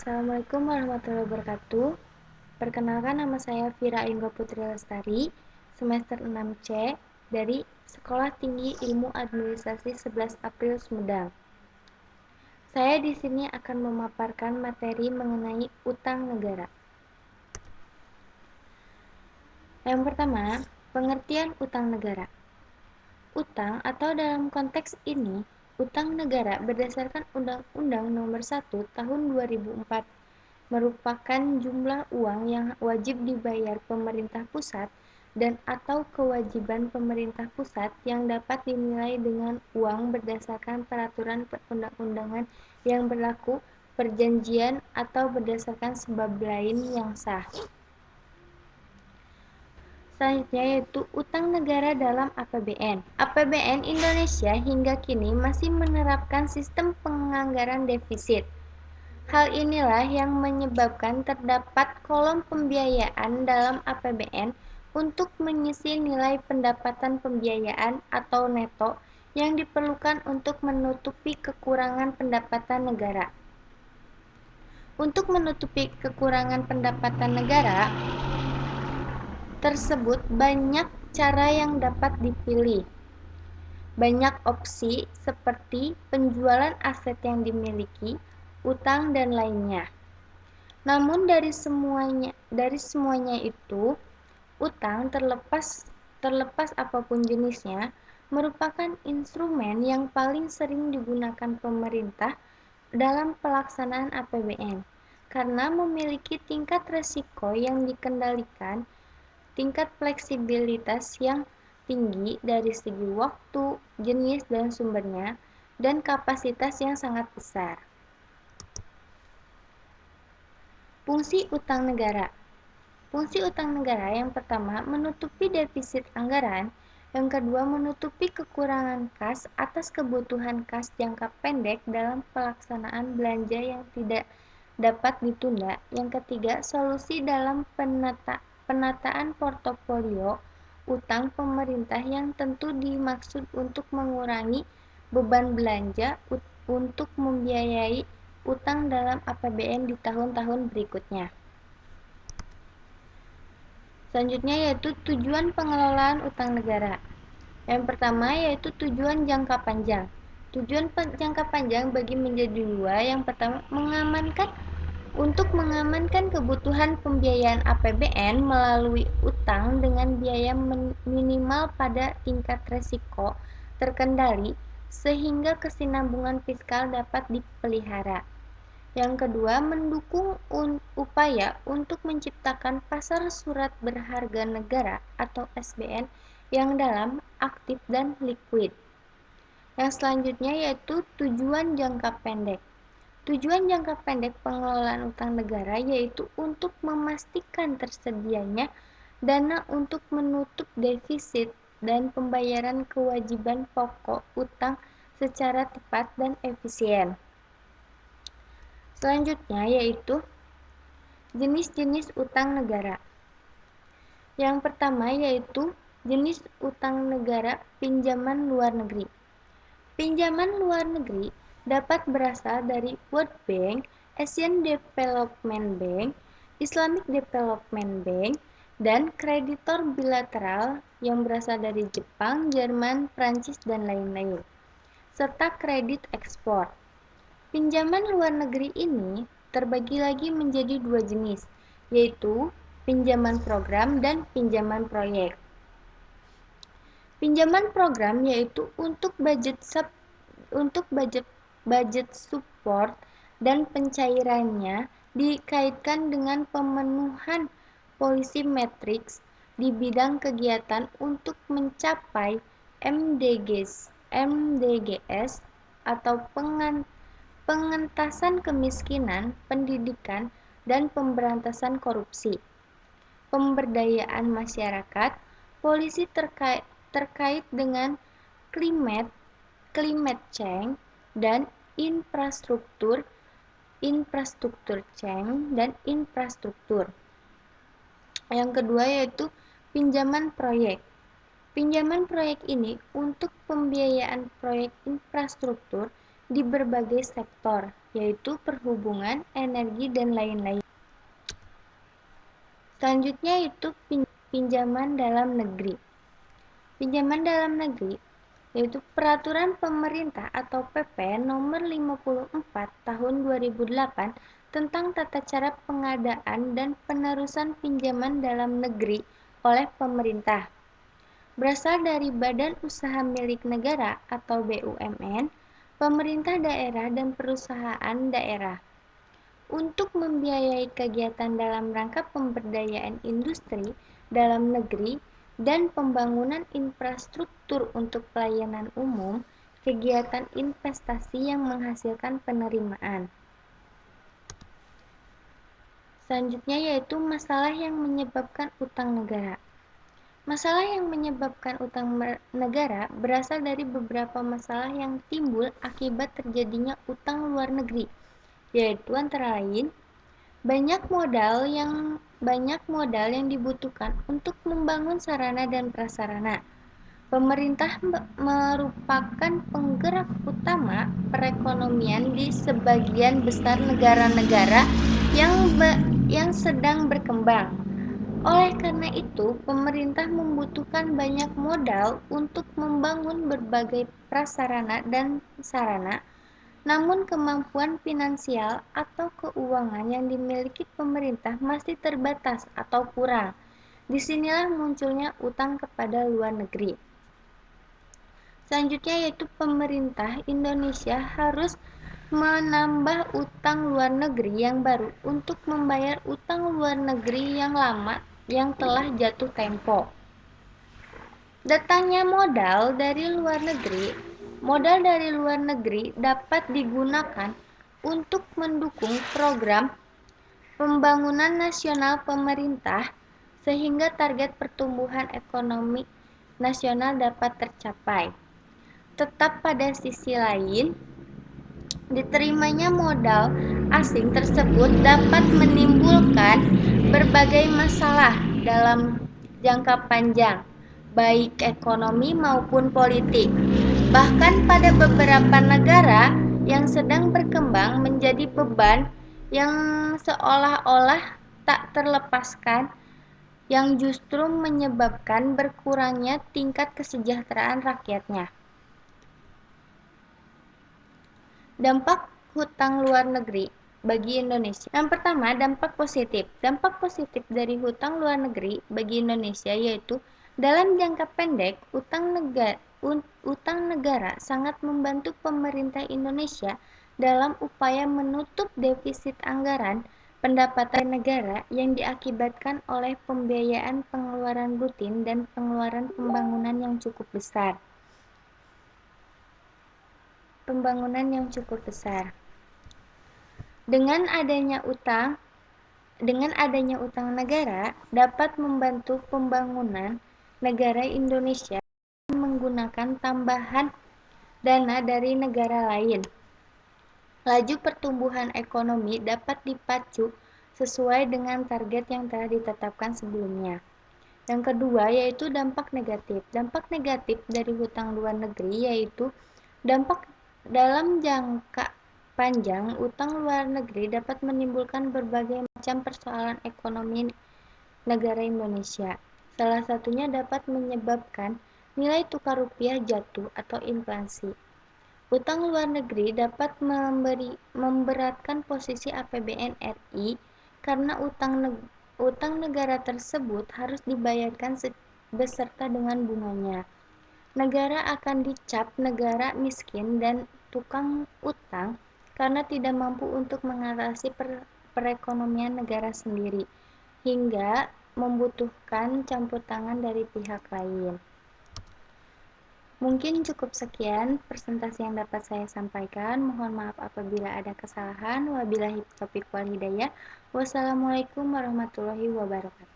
Assalamualaikum warahmatullahi wabarakatuh. Perkenalkan, nama saya Vira Inggo Putri Lestari, semester 6C dari Sekolah Tinggi Ilmu Administrasi 11 April Sumedang. Saya di sini akan memaparkan materi mengenai utang negara. Yang pertama, pengertian utang negara. Utang atau dalam konteks ini, utang negara berdasarkan Undang-Undang Nomor 1 Tahun 2004 merupakan jumlah uang yang wajib dibayar pemerintah pusat dan atau kewajiban pemerintah pusat yang dapat dinilai dengan uang berdasarkan peraturan perundang-undangan yang berlaku, perjanjian, atau berdasarkan sebab lain yang sah. Selanjutnya yaitu utang negara dalam APBN. APBN Indonesia hingga kini masih menerapkan sistem penganggaran defisit. Hal inilah yang menyebabkan terdapat kolom pembiayaan dalam APBN untuk mengisi nilai pendapatan pembiayaan atau neto yang diperlukan untuk menutupi kekurangan pendapatan negara. Untuk menutupi kekurangan pendapatan negara tersebut, banyak cara yang dapat dipilih. Banyak opsi seperti penjualan aset yang dimiliki, utang, dan lainnya. Namun dari semuanya itu, utang terlepas apapun jenisnya merupakan instrumen yang paling sering digunakan pemerintah dalam pelaksanaan APBN karena memiliki tingkat risiko yang dikendalikan, tingkat fleksibilitas yang tinggi dari segi waktu, jenis dan sumbernya, dan kapasitas yang sangat besar. Fungsi utang negara. Fungsi utang negara yang pertama menutupi defisit anggaran, yang kedua menutupi kekurangan kas atas kebutuhan kas jangka pendek dalam pelaksanaan belanja yang tidak dapat ditunda, yang ketiga solusi dalam penataan portofolio utang pemerintah yang tentu dimaksud untuk mengurangi beban belanja untuk membiayai utang dalam APBN di tahun-tahun berikutnya. Selanjutnya yaitu tujuan pengelolaan utang negara. Yang pertama yaitu tujuan jangka panjang. Tujuan jangka panjang bagi menjadi dua. Yang pertama, untuk mengamankan kebutuhan pembiayaan APBN melalui utang dengan biaya minimal pada tingkat resiko terkendali sehingga kesinambungan fiskal dapat dipelihara. Yang kedua, mendukung upaya untuk menciptakan pasar surat berharga negara atau SBN yang dalam, aktif, dan likuid. Yang selanjutnya yaitu tujuan jangka pendek. Tujuan jangka pendek pengelolaan utang negara yaitu untuk memastikan tersedianya dana untuk menutup defisit dan pembayaran kewajiban pokok utang secara tepat dan efisien. Selanjutnya yaitu jenis-jenis utang negara. Yang pertama yaitu jenis utang negara pinjaman luar negeri. Pinjaman luar negeri dapat berasal dari World Bank, Asian Development Bank, Islamic Development Bank, dan kreditor bilateral yang berasal dari Jepang, Jerman, Prancis, dan lain-lain, serta kredit ekspor. Pinjaman luar negeri ini terbagi lagi menjadi dua jenis, yaitu pinjaman program dan pinjaman proyek. Pinjaman program yaitu untuk budget support dan pencairannya dikaitkan dengan pemenuhan polisi matriks di bidang kegiatan untuk mencapai MDGs atau pengentasan kemiskinan, pendidikan, dan pemberantasan korupsi. Pemberdayaan masyarakat, polisi terkait dengan climate change dan infrastruktur change dan infrastruktur. Yang kedua yaitu pinjaman proyek. Pinjaman proyek ini untuk pembiayaan proyek infrastruktur di berbagai sektor, yaitu perhubungan, energi, dan lain-lain. Selanjutnya itu pinjaman dalam negeri. Pinjaman dalam negeri yaitu peraturan pemerintah atau PP nomor 54 tahun 2008 tentang tata cara pengadaan dan penerusan pinjaman dalam negeri oleh pemerintah. Berasal dari Badan Usaha Milik Negara atau BUMN, pemerintah daerah dan perusahaan daerah untuk membiayai kegiatan dalam rangka pemberdayaan industri dalam negeri dan pembangunan infrastruktur untuk pelayanan umum, kegiatan investasi yang menghasilkan penerimaan. Selanjutnya yaitu masalah yang menyebabkan utang negara. Masalah yang menyebabkan utang negara berasal dari beberapa masalah yang timbul akibat terjadinya utang luar negeri, yaitu antara lain banyak modal yang dibutuhkan untuk membangun sarana dan prasarana. Pemerintah merupakan penggerak utama perekonomian di sebagian besar negara-negara yang sedang berkembang. Oleh karena itu, pemerintah membutuhkan banyak modal untuk membangun berbagai prasarana dan sarana, namun kemampuan finansial atau keuangan yang dimiliki pemerintah masih terbatas atau kurang. Disinilah munculnya utang kepada luar negeri. Selanjutnya yaitu pemerintah Indonesia harus menambah utang luar negeri yang baru untuk membayar utang luar negeri yang lama yang telah jatuh tempo. Datangnya modal dari luar negeri dapat digunakan untuk mendukung program pembangunan nasional pemerintah sehingga target pertumbuhan ekonomi nasional dapat tercapai. Tetap pada sisi lain, diterimanya modal asing tersebut dapat menimbulkan berbagai masalah dalam jangka panjang, baik ekonomi maupun politik. Bahkan pada beberapa negara yang sedang berkembang menjadi beban yang seolah-olah tak terlepaskan, yang justru menyebabkan berkurangnya tingkat kesejahteraan rakyatnya. Dampak hutang luar negeri bagi Indonesia. Yang pertama, dampak positif. Dampak positif dari hutang luar negeri bagi Indonesia yaitu dalam jangka pendek, utang negara sangat membantu pemerintah Indonesia dalam upaya menutup defisit anggaran pendapatan negara yang diakibatkan oleh pembiayaan pengeluaran rutin dan pengeluaran pembangunan yang cukup besar. Dengan adanya utang negara dapat membantu pembangunan negara Indonesia menggunakan tambahan dana dari negara lain. Laju pertumbuhan ekonomi dapat dipacu sesuai dengan target yang telah ditetapkan sebelumnya. Yang kedua yaitu dampak negatif. Dampak negatif dari hutang luar negeri yaitu dampak dalam jangka panjang, utang luar negeri dapat menimbulkan berbagai macam persoalan ekonomi negara Indonesia. Salah satunya dapat menyebabkan nilai tukar rupiah jatuh atau inflasi. Utang luar negeri dapat memberatkan posisi APBN RI karena utang negara tersebut harus dibayarkan beserta dengan bunganya. Negara akan dicap negara miskin dan tukang utang karena tidak mampu untuk mengatasi perekonomian negara sendiri, hingga membutuhkan campur tangan dari pihak lain. Mungkin cukup sekian presentasi yang dapat saya sampaikan. Mohon maaf apabila ada kesalahan. Wabillahi taufiq wal hidayah. Wassalamualaikum warahmatullahi wabarakatuh.